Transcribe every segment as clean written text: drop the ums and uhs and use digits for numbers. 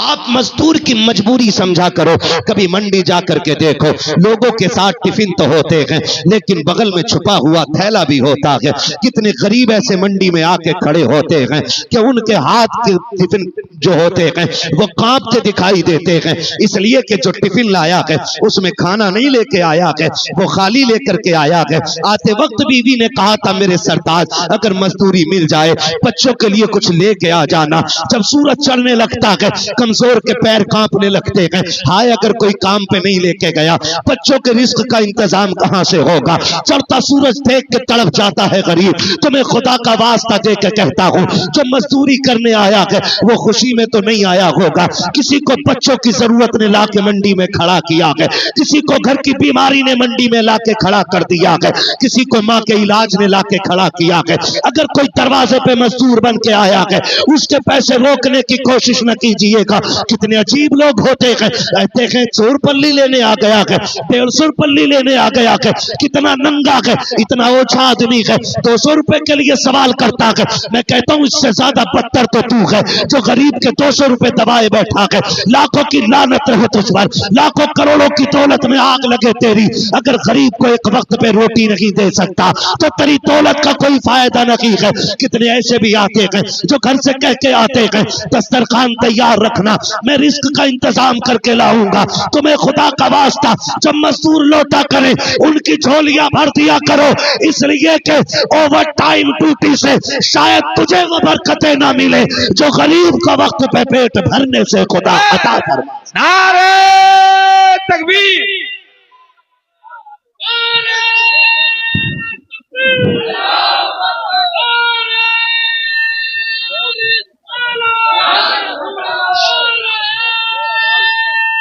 آپ مزدور کی مجبوری سمجھا کرو. کبھی منڈی جا کر کے دیکھو, لوگوں کے ساتھ ٹفن تو ہوتے ہیں لیکن بغل میں چھپا ہوا تھیلا بھی ہوتا ہے. کتنے غریب ایسے منڈی میں آ کے کھڑے ہوتے ہیں کہ ان کے ہاتھ کے ٹفن جو ہوتے ہیں وہ کانپتے دکھائی دیتے ہیں, اس لیے کہ جو ٹفن لایا ہے اس میں کھانا نہیں لے کے آیا ہے, وہ خالی لے کر کے آیا ہے. آتے وقت بیوی نے کہا تھا میرے سرتاج اگر مزدوری مل جائے بچوں کے لیے کچھ لے کے آ جانا. جب سورج چڑھنے لگتا ہے کمزور کے پیر کانپنے لگتے ہیں, ہائے اگر کوئی کام پہ نہیں لے کے گیا بچوں کے رزق کا انتظام کہاں سے ہوگا. چڑھتا سورج دیکھ کے تڑپ جاتا ہے غریب. تو میں خدا کا واسطہ دے کے کہتا ہوں جو مزدوری کرنے آیا ہے وہ خوشی میں تو نہیں آیا ہوگا. کسی کو بچوں کی ضرورت نے لا کے منڈی میں کھڑا کیا ہے, کسی کو گھر کی بیماری نے منڈی میں لا کے کھڑا کر دیا ہے, کسی کو ماں کے علاج نے لا کے کھڑا کیا ہے. اگر کوئی دروازے پہ مزدور بن کے آیا ہے اس کے پیسے روکنے کی کوشش نہ کیجئے گا. کتنے عجیب لوگ ہوتے ہیں, کہتے ہیں 100 پلی لینے آ گیا ہے, 150 پلی لینے آ گیا ہے, کتنا ننگا ہے, اتنا اوچھا آدمی ہے, 200 روپے کے لیے سوال کرتا ہے. میں کہتا ہوں اس سے زیادہ بدتر تو تو ہے جو غریب کے 200 روپے دبائے بیٹھا ہے. لاکھوں کی لعنت رہے تجھ پر, لاکھوں کروڑوں کی دولت میں آگ لگے تیری, اگر غریب کو ایک وقت پہ روٹی نہیں دے سکتا تو تیری دولت کا کوئی فائدہ نہیں ہے. کتنے ایسے بھی آتے ہیں جو گھر سے کہہ کے آتے ہیں دسترخوان تیار رکھنا, میں رزق کا انتظام کر کے لاؤں گا. تمہیں خدا کا واسطہ جب مزدور لوٹا کرے ان کی جھولیاں بھر دیا کرو, اس لیے کہ اوور ٹائم ڈیوٹی سے شاید تجھے وہ برکتیں نہ ملے جو غریب کا وقت پہ پیٹ بھرنے سے خدا عطا فرما. نعرہ تکبیر.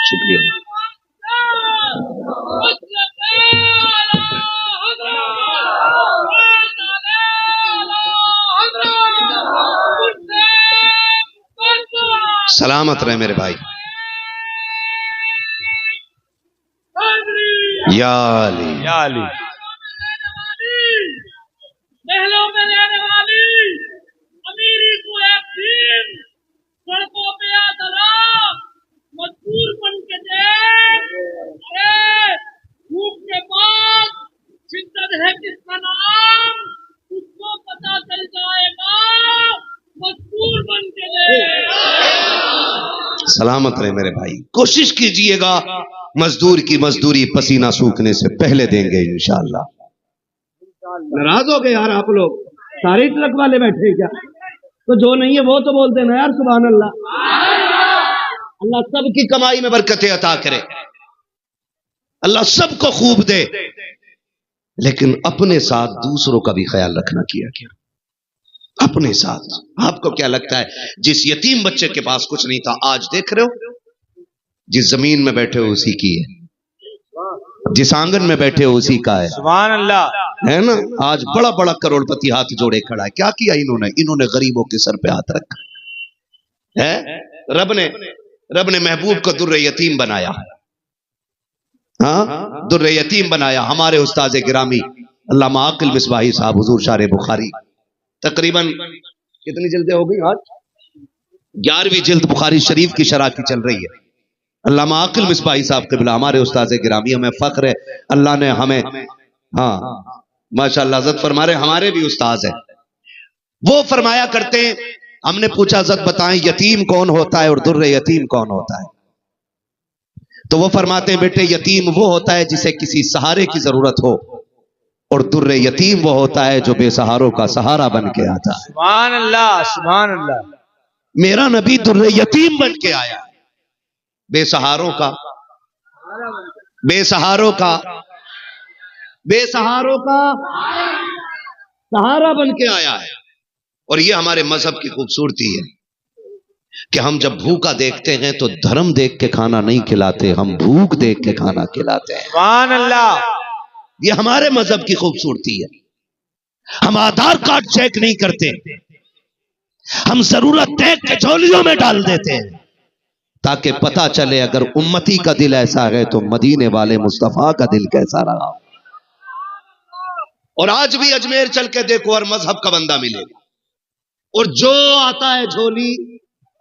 شکریہ. سلامت رہے میرے بھائی. یا علی یا علی. محلوں میں رہنے والی امیری کو ایک دن سڑکوں پہ آدھرا مزدور بن کے دیکھ, بھوک کے بعد شدت ہے کس کا نام اس کو پتا چل جائے گا, مزدور بن کے دیکھ. سلامت رہے میرے بھائی. کوشش کیجئے گا مزدور کی مزدوری پسینہ سوکھنے سے پہلے دیں گے انشاءاللہ. ناراض ہو گئے یار آپ لوگ, سارے ٹرک والے بیٹھے کیا؟ تو جو نہیں ہے وہ تو بولتے نا یار سبحان اللہ. اللہ سب کی کمائی میں برکتیں عطا کرے, اللہ سب کو خوب دے, لیکن اپنے ساتھ دوسروں کا بھی خیال رکھنا کیا کیا. اپنے ساتھ آپ کو کیا لگتا ہے جس یتیم بچے کے پاس کچھ نہیں تھا آج دیکھ رہے ہو جس زمین میں بیٹھے ہو اسی کی ہے, جس آنگن میں بیٹھے ہو اسی کا ہے. سبحان اللہ. ہے نا, آج بڑا بڑا کروڑ پتی ہاتھ جوڑے کھڑا ہے. کیا کیا انہوں نے غریبوں کے سر پہ ہاتھ رکھا ہے. رب نے محبوب کو در یتیم بنایا, ہاں در یتیم بنایا. ہمارے استاذ گرامی علامہ عاقل مصباحی صاحب حضور شارح بخاری تقریباً کتنی جلدیں ہو گئی آج 11ویں جلد بخاری شریف کی شرح کی چل رہی ہے. علامہ عاقل مصباحی صاحب قبلہ ہمارے استاذ گرامی, ہمیں فخر ہے اللہ نے ہمیں, ہاں ماشاءاللہ عزت فرما رہے, ہمارے بھی استاذ ہیں. وہ فرمایا کرتے ہیں, ہم نے پوچھا عزت بتائیں یتیم کون ہوتا ہے اور در یتیم کون ہوتا ہے؟ تو وہ فرماتے ہیں بیٹے یتیم وہ ہوتا ہے جسے کسی سہارے کی ضرورت ہو, اور در یتیم وہ ہوتا ہے جو بے سہاروں کا سہارا بن کے آتا ہے. سبحان اللہ. سبحان اللہ. میرا نبی در یتیم بن کے آیا, بے سہاروں کا سہارا بن کے آیا ہے. اور یہ ہمارے مذہب کی خوبصورتی ہے کہ ہم جب بھوکا دیکھتے ہیں تو دھرم دیکھ کے کھانا نہیں کھلاتے, ہم بھوک دیکھ کے کھانا کھلاتے ہیں. سبحان اللہ. یہ ہمارے مذہب کی خوبصورتی ہے. ہم آدھار کارڈ چیک نہیں کرتے, ہم ضرورت دیکھ کے جھولیوں میں ڈال دیتے ہیں تاکہ پتہ چلے اگر امتی کا دل ایسا ہے تو مدینے والے مصطفیٰ کا دل کیسا رہا. اور آج بھی اجمیر چل کے دیکھو ہر مذہب کا بندہ ملے گا, اور جو آتا ہے جھولی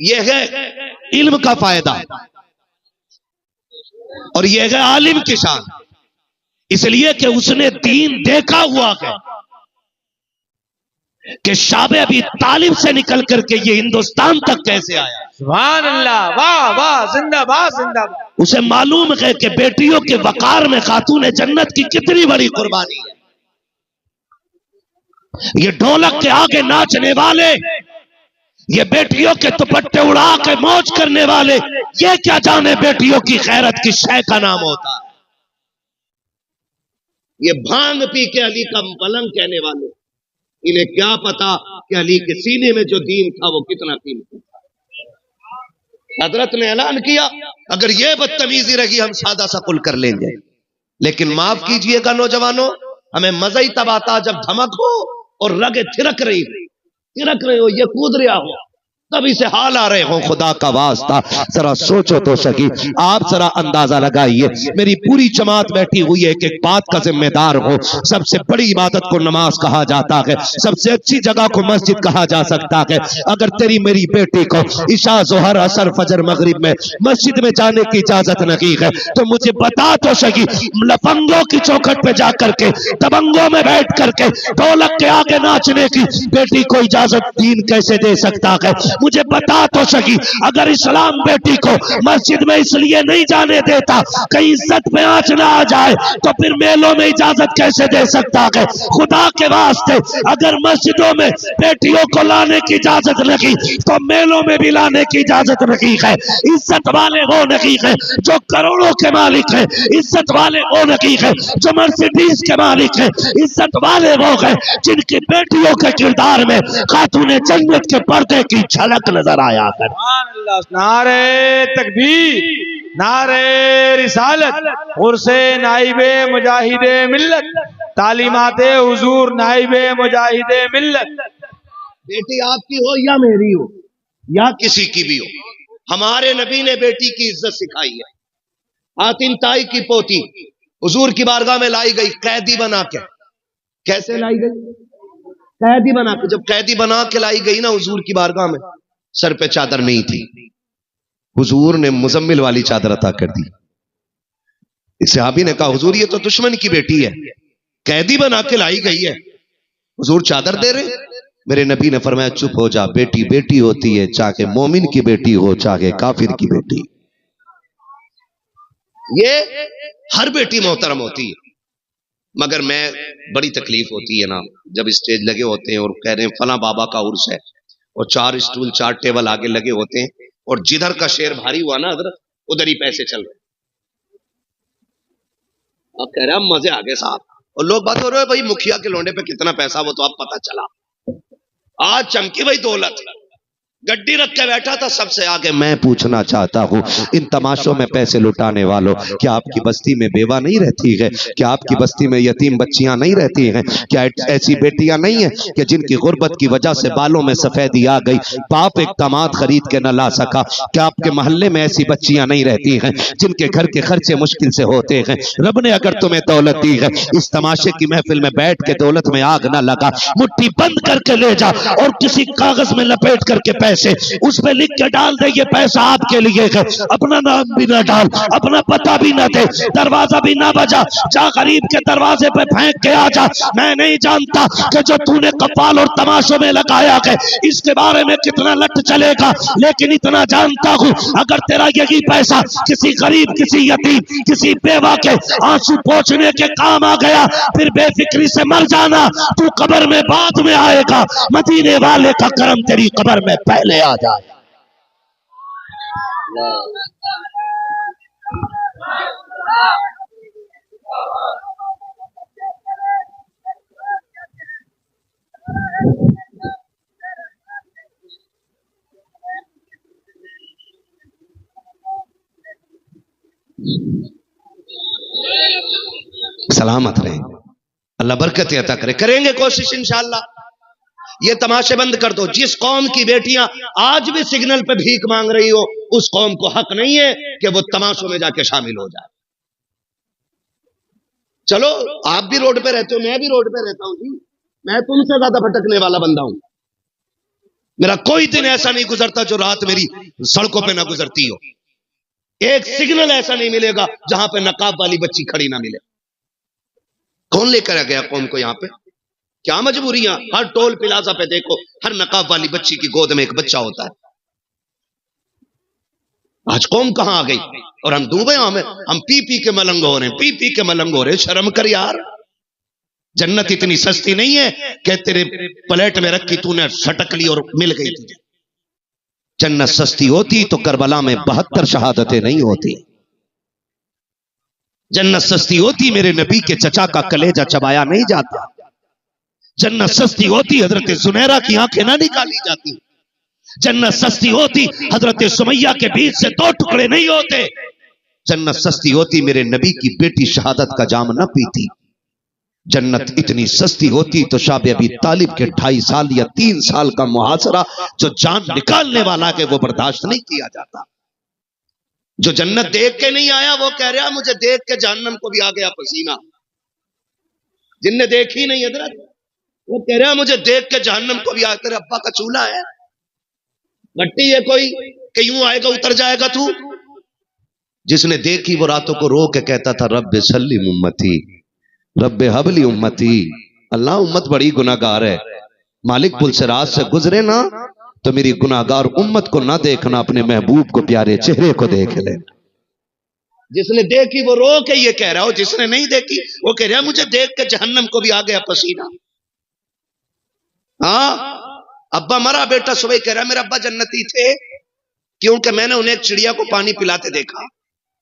یہ ہے علم کا فائدہ اور یہ ہے عالم کی شان، اس لیے کہ اس نے دین دیکھا ہوا ہے کہ شعب ابی طالب سے نکل کر کے یہ ہندوستان تک کیسے آیا۔ سبحان اللہ، واہ واہ، زندہ باد زندہ باد۔ اسے معلوم ہے کہ بیٹیوں کے وقار میں خاتون جنت کی کتنی بڑی قربانی ہے۔ یہ ڈھولک کے آگے ناچنے والے، یہ بیٹیوں کے دوپٹے اڑا کے موج کرنے والے، یہ کیا جانے بیٹیوں کی غیرت کی شے کا نام ہوتا ہے۔ یہ بھانگ پی کے علی کا پلنگ کہنے والے، انہیں کیا پتا کہ علی کے سینے میں جو دین تھا وہ کتنا قیمتی تھا۔ حضرت نے اعلان کیا اگر یہ بدتمیزی رہی ہم سادہ سا قل کر لیں گے، لیکن معاف کیجئے گا نوجوانوں، ہمیں مزہ ہی تب آتا جب دھمک ہو اور رگیں تھرک رہی ہو، یہ کود رہا ہو، تب اسے حال آ رہے ہوں۔ خدا کا واسطہ ذرا سوچو تو سکی، آپ ذرا اندازہ لگائیے، میری پوری جماعت بیٹھی ہوئی ہے کہ ایک بات کا ذمہ دار ہو۔ سب سے بڑی عبادت کو نماز کہا جاتا ہے، سب سے اچھی جگہ کو مسجد کہا جا سکتا ہے۔ اگر تیری میری بیٹی کو عشاء ظہر عصر فجر مغرب میں مسجد میں جانے کی اجازت نہیں ہے تو مجھے بتا تو سکی، لفنگوں کی چوکھٹ پہ جا کر کے، دبنگوں میں بیٹھ کر کے ڈھولک کے آگے ناچنے کی بیٹی کو اجازت دین کیسے دے سکتا ہے؟ مجھے بتا تو سکی، اگر اسلام بیٹی کو مسجد میں اس لیے نہیں جانے دیتا کہیں عزت پہ آنچ نہ آ جائے تو پھر میلوں میں اجازت کیسے دے سکتا ہے؟ خدا کے واسطے اگر مسجدوں میں بیٹیوں کو لانے کی اجازت نہیں تو میلوں میں بھی لانے کی اجازت نہیں ہے۔ عزت والے وہ نہیں ہے جو کروڑوں کے مالک ہیں، عزت والے وہ نہیں ہے جو مرسیڈیز کے مالک ہیں، عزت والے وہ ہیں جن کی بیٹیوں کے کردار میں خاتون جنت کے پردے کی جھلک نظر آیا کر۔ سبحان اللہ، نعرہ تکبیر، نعرہ رسالت، عرس نائب مجاہد ملت، تعلیمات حضور نائب مجاہد ملت۔ بیٹی آپ کی ہو یا میری ہو یا کسی کی بھی ہو، ہمارے نبی نے بیٹی کی عزت سکھائی ہے۔ حاتم تائی کی پوتی حضور کی بارگاہ میں لائی گئی قیدی بنا کے۔ کیسے لائی گئی؟ قیدی بنا کے۔ جب قیدی بنا کے لائی گئی نا حضور کی بارگاہ میں، سر پہ چادر نہیں تھی، حضور نے مزمل والی چادر عطا کر دی۔ اس صحابی نے کہا حضور یہ تو دشمن کی بیٹی ہے، قیدی بنا کے لائی گئی ہے، حضور چادر دے رہے؟ میرے نبی نے فرمایا چپ ہو جا، بیٹی بیٹی ہوتی ہے، چاہے مومن کی بیٹی ہو چاہے کافر کی بیٹی۔ یہ ہر بیٹی محترم ہوتی ہے، مگر میں بڑی تکلیف ہوتی ہے نا جب اسٹیج لگے ہوتے ہیں اور کہہ رہے ہیں فلاں بابا کا عرس ہے اور 4 اسٹول 4 ٹیبل آگے لگے ہوتے ہیں اور جدھر کا شیر بھاری ہوا نا حضرت ادھر ہی پیسے چل رہے ہیں۔ اب کہہ رہے ہیں مزے آگے صاحب، اور لوگ بات ہو رہے ہیں بھائی مکھیا کے لونڈے پہ کتنا پیسہ وہ تو اب پتہ چلا، آج چمکی بھائی دولت، گڈی رکھ کے بیٹھا تھا سب سے آگے۔ میں پوچھنا چاہتا ہوں ان تماشوں میں پیسے لٹانے والوں، کیا آپ کی بستی میں بیوہ نہیں رہتی ہے؟ کیا آپ کی بستی میں یتیم بچیاں نہیں رہتی ہیں؟ کیا ایسی بیٹیاں نہیں ہیں کہ جن کی غربت کی وجہ سے بالوں میں سفیدی آ گئی، باپ ایک داماد خرید کے نہ لا سکا؟ کیا آپ کے محلے میں ایسی بچیاں نہیں رہتی ہیں جن کے گھر کے خرچے مشکل سے ہوتے ہیں؟ رب نے اگر تمہیں دولت دی ہے، اس تماشے کی محفل میں بیٹھ کے دولت میں آگ نہ لگا، مٹھی بند کر کے لے جا اور کسی کاغذ میں لپیٹ کر کے پیسے اس پہ لکھ کے ڈال دے یہ پیسہ آپ کے لیے ہے، اپنا نام بھی نہ ڈال، اپنا پتہ بھی نہ دے، دروازہ بھی نہ بجا، جا غریب کے دروازے پہ پھینک کے آ جا۔ میں نہیں جانتا کہ جو تو نے قوال اور تماشوں میں لگایا ہے اس کے بارے میں کتنا لٹ چلے گا، لیکن اتنا جانتا ہوں اگر تیرا یہی پیسہ کسی غریب، کسی یتیم، کسی بیوہ کے آنسو پوچھنے کے کام آ گیا پھر بے فکری سے مر جانا، تو قبر میں بعد میں آئے گا، مدینے والے کا کرم تیری قبر میں پہلے آ جائے۔ سلامت رہیں، اللہ برکت عطا کرے، کریں گے کوشش انشاءاللہ۔ یہ تماشے بند کر دو۔ جس قوم کی بیٹیاں آج بھی سگنل پہ بھیک مانگ رہی ہو اس قوم کو حق نہیں ہے کہ وہ تماشوں میں جا کے شامل ہو جائے۔ چلو آپ بھی روڈ پہ رہتے ہو، میں بھی روڈ پہ رہتا ہوں جی، میں تم سے زیادہ بھٹکنے والا بندہ ہوں، میرا کوئی دن ایسا نہیں گزرتا جو رات میری سڑکوں پہ نہ گزرتی ہو. ایک سگنل ایسا نہیں ملے گا جہاں پہ نقاب والی بچی کھڑی نہ ملے. کون لے کر گیا قوم کو یہاں پہ؟ کیا مجبوریاں؟ ہر ٹول پلازا پہ دیکھو ہر نقاب والی بچی کی گود میں ایک بچہ ہوتا ہے. آج قوم کہاں آ گئی اور ہم ڈوبے ہم پی پی کے ملنگ ہو رہے ہیں، پی پی کے ملنگ ہو رہے ہیں. شرم کر یار. جنت اتنی سستی نہیں ہے کہ تیرے پلیٹ میں رکھی تو نے سٹک لی اور مل گئی تجھے. جنت سستی ہوتی تو کربلا میں 72 شہادتیں نہیں ہوتی. جنت سستی ہوتی میرے نبی کے چچا کا کلیجہ چبایا نہیں جاتا. جنت سستی ہوتی حضرت زنیرہ کی آنکھیں نہ نکالی جاتی. جنت سستی ہوتی حضرت سمیہ کے بیچ سے 2 ٹکڑے نہیں ہوتے. جنت سستی ہوتی میرے نبی کی بیٹی شہادت کا جام نہ پیتی. جنت اتنی سستی ہوتی تو شاب ابی طالب کے 2.5 سال یا 3 سال کا محاصرہ جو جان نکالنے والا کہ وہ برداشت نہیں کیا جاتا. جو جنت دیکھ کے نہیں آیا وہ کہہ رہا مجھے دیکھ کے جہنم کو بھی آ گیا پسینہ. جن نے دیکھی نہیں حضرت وہ کہہ رہا مجھے دیکھ کے جہنم کو بھی آ. تیرے ابا کا چولہا ہے گٹی ہے کوئی کہ یوں آئے گا اتر جائے گا تو؟ جس نے دیکھی وہ راتوں کو رو کے کہتا تھا رب سلم امتی رب حبلی امتی. اللہ امت بڑی گناہگار ہے، مالک پل سے رات سے گزرے نا تو میری گناہگار امت کو نہ دیکھنا، اپنے محبوب کو پیارے چہرے کو دیکھ لے. جس نے دیکھی وہ رو کے یہ کہہ رہا ہو، جس نے نہیں دیکھی وہ کہہ رہا مجھے دیکھ کے جہنم کو بھی آ گیا پسینہ. ہاں ابا مرا بیٹا صبح کہہ رہا میرے ابا جنتی تھے کیونکہ میں نے انہیں ایک چڑیا کو پانی پلاتے دیکھا.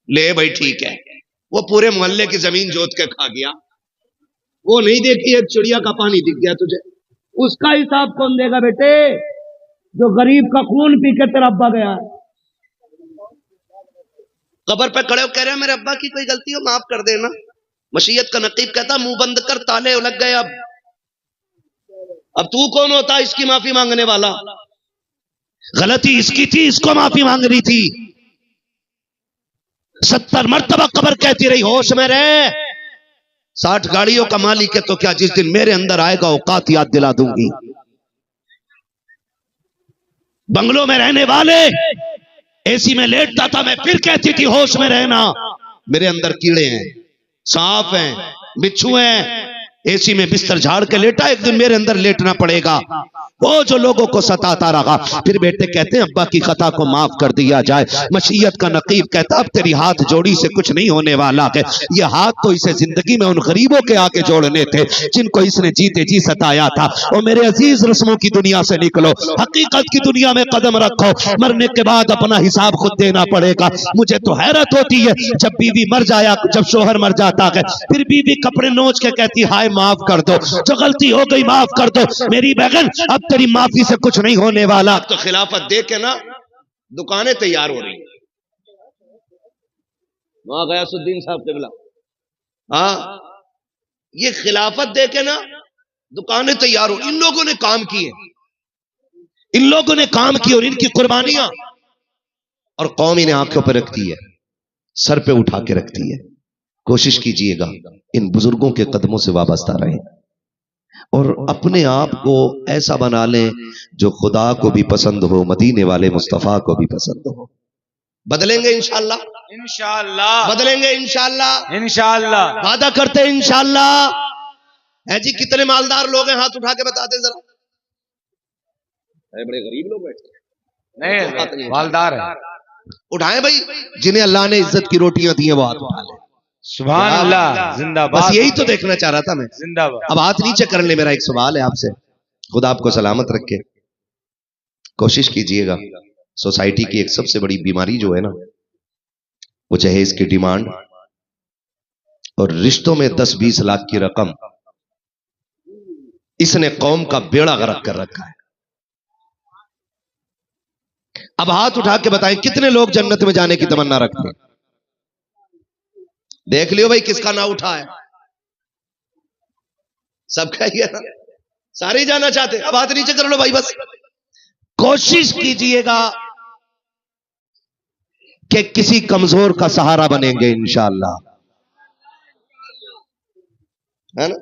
لے بھائی ٹھیک ہے، وہ پورے محلے کی زمین جوت کے کھا گیا. وہ نہیں دیکھی ایک چڑیا کا پانی دکھ گیا تجھے. اس کا حساب کون دے گا بیٹے جو غریب کا خون پی کے تیرا ابا گیا؟ قبر پہ کھڑے ہو کہہ رہے میرے ابا کی کوئی غلطی ہو معاف کر دینا. مشیت کا نقیب کہتا منہ بند کر تالے لگ گئے. اب تو کون ہوتا اس کی معافی مانگنے والا؟ غلطی اس کی تھی، اس کو معافی مانگنی تھی. 70 مرتبہ قبر کہتی رہی ہوش میں رہے. 60 گاڑیوں کا مالک ہے تو کیا جس دن میرے اندر آئے گا اوقات یاد دلا دوں گی. بنگلوں میں رہنے والے اے سی میں لیٹتا تھا میں پھر کہتی تھی ہوش میں رہنا. میرے اندر کیڑے ہیں، سانپ ہیں، بچھو ہیں. اے سی میں بستر جھاڑ کے لیٹا، ایک دن میرے اندر لیٹنا پڑے گا. وہ جو لوگوں کو ستاتا رہا پھر بیٹے کہتے ہیں ابا کی خطا کو معاف کر دیا جائے. مشیت کا نقیب کہتا اب تیری ہاتھ جوڑی سے کچھ نہیں ہونے والا ہے. یہ ہاتھ تو اسے زندگی میں ان غریبوں کے آگے جوڑنے تھے جن کو اس نے جیتے جی ستایا تھا. اور میرے عزیز رسموں کی دنیا سے نکلو، حقیقت کی دنیا میں قدم رکھو. مرنے کے بعد اپنا حساب خود دینا پڑے گا. مجھے تو حیرت ہوتی ہے جب بیوی مر جایا، جب شوہر مر جاتا ہے پھر بیوی کپڑے نوچ کے کہتی ہائے معاف کر دو، جو غلطی ہو گئی معاف کر دو. میری بہن اب تیری معافی سے کچھ نہیں ہونے والا. تو خلافت دے کے نا دکانیں تیار ہو رہی ہیں. وہاں غیاث الدین صاحب قبلہ ہاں یہ خلافت دے کے نا دکانیں تیار ہو. ان لوگوں نے کام کیے، ان لوگوں نے کام کی اور ان کی قربانیاں اور قوم انہیں آنکھوں پہ رکھتی ہے، سر پہ اٹھا کے رکھتی ہے. کوشش کیجئے گا ان بزرگوں کے قدموں سے وابستہ رہیں اور اپنے آپ کو ایسا بنا لیں جو خدا کو بھی پسند ہو، مدینے والے مصطفیٰ کو بھی پسند ہو. بدلیں گے انشاءاللہ، انشاءاللہ بدلیں گے انشاءاللہ، انشاءاللہ. وعدہ کرتے ہیں انشاءاللہ. ہے جی کتنے مالدار لوگ ہیں ہاتھ اٹھا کے بتا دیں ذرا. بڑے غریب لوگ بیٹھے نہیں مالدار ہے. اٹھائیں بھائی، جنہیں اللہ نے عزت کی روٹیاں دی ہیں وہ ہاتھ اٹھا لیں. سبحان اللہ، زندہ باد. بس یہی تو دیکھنا چاہ رہا تھا میں. زندہ باد. اب ہاتھ نیچے کر لیں. میرا ایک سوال ہے آپ سے، خدا آپ کو سلامت رکھے. کوشش کیجئے گا سوسائٹی کی ایک سب سے بڑی بیماری جو ہے نا وہ جہیز کی ڈیمانڈ اور رشتوں میں 10-20 لاکھ کی رقم، اس نے قوم کا بیڑا غرق کر رکھا ہے. اب ہاتھ اٹھا کے بتائیں کتنے لوگ جنت میں جانے کی تمنا رکھتے ہیں؟ دیکھ لیو بھائی کس کا نہ اٹھا ہے. سب کا ہی ہے نا، سارے ہی جانا چاہتے. اب ہاتھ نیچے کر لو بھائی. بس کوشش کیجئے گا کہ کسی کمزور کا سہارا بنیں گے انشاءاللہ، ہے نا.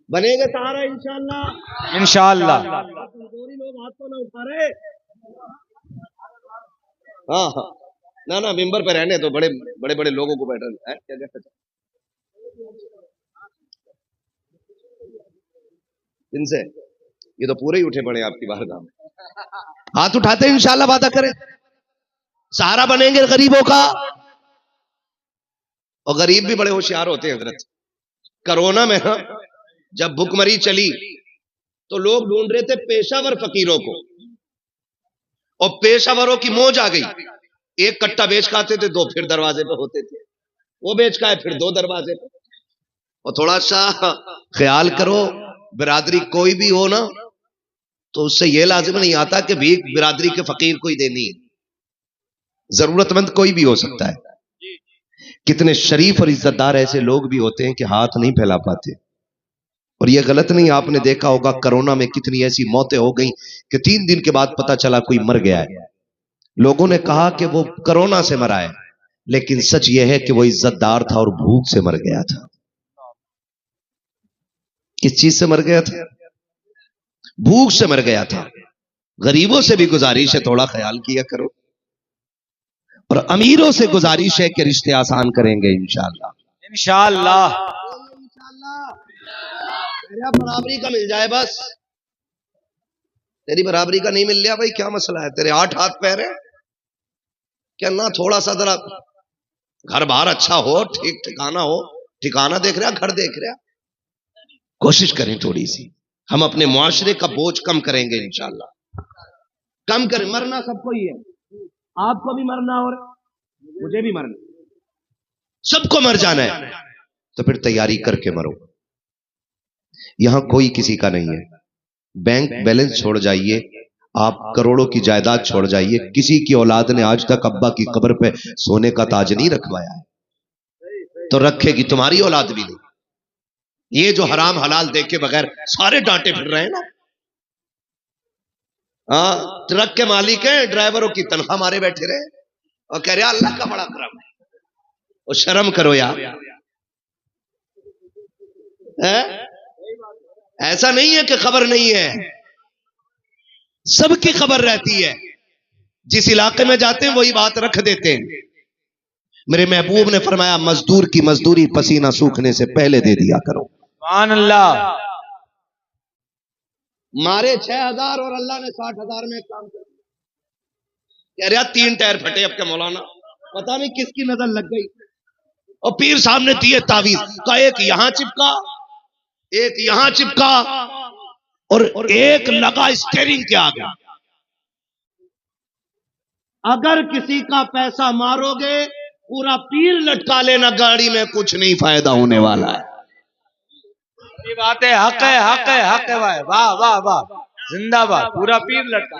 بنے گے سہارا انشاءاللہ. انشاءاللہ. کمزوری لوگ ہاتھ تو نہ اٹھا رہے. ہاں ہاں نہ ممبر پہ رہنے تو بڑے بڑے بڑے لوگوں کو بیٹھا ہے. کیا کہتے ہیں ان سے؟ یہ تو پورے ہی اٹھے پڑے آپ کی بارگاہ میں. ہاتھ اٹھاتے ہیں انشاءاللہ وعدہ کریں سہارا بنیں گے غریبوں کا. اور غریب بھی بڑے ہوشیار ہوتے ہیں حضرت. کرونا میں جب بھوک مری چلی تو لوگ ڈھونڈ رہے تھے پیشہ ور فقیروں کو, اور پیشہ وروں کی موج آ گئی. ایک کٹا بیچ کھاتے تھے, دو پھر دروازے پہ ہوتے تھے, وہ بیچ کھائے پھر دو دروازے پہ. اور تھوڑا سا خیال کرو, برادری کوئی بھی ہو نا تو اس سے یہ لازم نہیں آتا کہ بھیک برادری کے فقیر کو ہی دینی ہے. ضرورت مند کوئی بھی ہو سکتا ہے. کتنے شریف اور عزت دار ایسے لوگ بھی ہوتے ہیں کہ ہاتھ نہیں پھیلا پاتے. اور یہ غلط نہیں, آپ نے دیکھا ہوگا کرونا میں کتنی ایسی موتیں ہو گئیں کہ 3 دن کے بعد پتا چلا کوئی مر گیا ہے. لوگوں نے کہا کہ وہ کرونا سے مرا ہے, لیکن سچ یہ ہے کہ وہ عزت دار تھا اور بھوک سے مر گیا تھا. کس چیز سے مر گیا تھا؟ بھوک سے مر گیا تھا. غریبوں سے بھی گزارش ہے تھوڑا خیال کیا کرو, اور امیروں سے گزارش ہے کہ رشتے آسان کریں گے انشاءاللہ. انشاءاللہ. میرا برابری کا مل جائے بس. تیری برابری کا نہیں مل لیا بھائی کیا مسئلہ ہے؟ تیرے 8 ہاتھ پیر ہیں کیا نہ؟ تھوڑا سا ذرا گھر باہر اچھا ہو, ٹھیک ٹھکانا ہو. ٹھکانا دیکھ رہا, گھر دیکھ رہا. کوشش کریں تھوڑی سی, ہم اپنے معاشرے کا بوجھ کم کریں گے انشاءاللہ. کم کریں. مرنا سب کو ہی ہے, آپ کو بھی مرنا اور مجھے بھی مرنا, سب کو مر جانا ہے. تو پھر تیاری کر کے مرو. یہاں کوئی کسی کا نہیں ہے. بینک بیلنس چھوڑ جائیے, آپ کروڑوں کی جائیداد چھوڑ جائیے, کسی کی اولاد نے آج تک ابا کی قبر پہ سونے کا تاج نہیں رکھوایا ہے, تو رکھے گی تمہاری اولاد بھی نہیں. یہ جو حرام حلال دیکھ کے بغیر سارے ڈانٹے پھر رہے ہیں نا, ہاں ٹرک کے مالک ہیں, ڈرائیوروں کی تنخواہ مارے بیٹھے رہے اور کہہ رہے اللہ کا بڑا کرم ہے. اور شرم کرو یار. ایسا نہیں ہے کہ خبر نہیں ہے, سب کی خبر رہتی ہے. جس علاقے میں جاتے ہیں وہی بات رکھ دیتے ہیں. میرے محبوب نے فرمایا مزدور کی مزدوری پسینہ سوکھنے سے پہلے دے دیا کرو. سبحان اللہ. مارے 6000 اور اللہ نے 60,000 میں کام کر دیا. کہہ رہا 3 ٹائر پھٹے اب کے مولانا, پتہ نہیں کس کی نظر لگ گئی. اور پیر صاحب نے دیے تعویذ کا, ایک یہاں چپکا, ایک یہاں چپکا, اور ایک لگا اسٹیئرنگ کے آگے. اگر کسی کا پیسہ مارو گے پورا پیر لٹکا لینا, گاڑی میں کچھ نہیں فائدہ ہونے والا ہے. یہ بات ہے, حق ہے, حق ہے, حق ہے. واہ واہ واہ, زندہ باد. پورا پیر لٹکا.